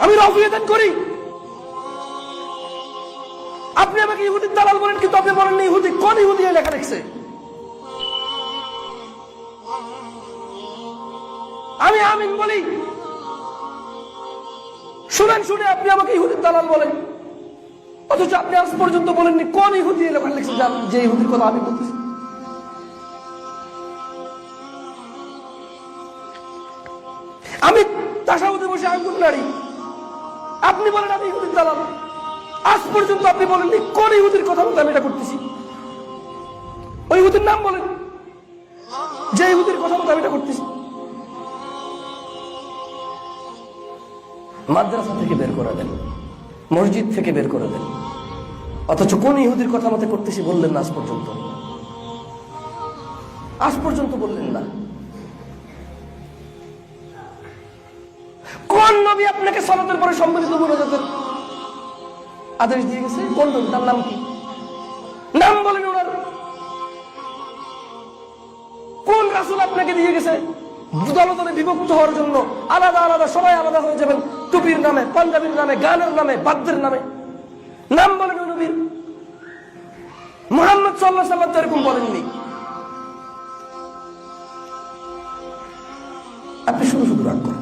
আমি রফিয়াদান করি। আপনি আমাকে ইহুদির দালাল বলেন, কিন্তু আপনি বলেন না ইহুদি। কোন ইহুদি এই লেখা লিখছে? আমি আমিন বলি, শুনেন শুনে আপনি আমাকে ইহুদির দালাল বলেন, অথচ আপনি আজ পর্যন্ত বলেননি কোন ইহুদি এই লেখা লিখছে যে ইহুদির কথা আমি বলতেছি। আমি তাশাহুদে বসে আঙ্গুল নাড়ি, আপনি বলেন আমি ইহুদির দালাল। আজ পর্যন্ত আপনি বলেননি কোন ইহুদির কথা বলতে আমি এটা করতেছি। ওই ইহুদির নাম বলেন, যে ইহুদির কথা বলতে আমি এটা করতেছি। মাদ্রাসা থেকে বের করে দেন, মসজিদ থেকে বের করে দেন, অথচ কোন ইহুদির কথা মতে করতেছি বললেন না। আজ পর্যন্ত বললেন না। কোন নবী আপনাকে সালাতের পরে সম্মিলিত মুনাজাতের আদেশ দিয়ে গেছে? কোন নবী? তার নাম কি? নাম বলেন ওনার। কোন রাসূল আপনাকে দিয়ে গেছে দলে দলে বিভক্ত হওয়ার জন্য? আলাদা আলাদা, সবাই আলাদা হয়ে যাবেন, টুপির নামে, পাঞ্জাবির নামে, গানের নামে, বাদ্যের নামে। নাম বলেন ওই নবীর। মুহাম্মদ সাল্লাল্লাহু আলাইহি ওয়াসাল্লাম তো এরকম বলেননি। আপনি শুধু রাগ করেন।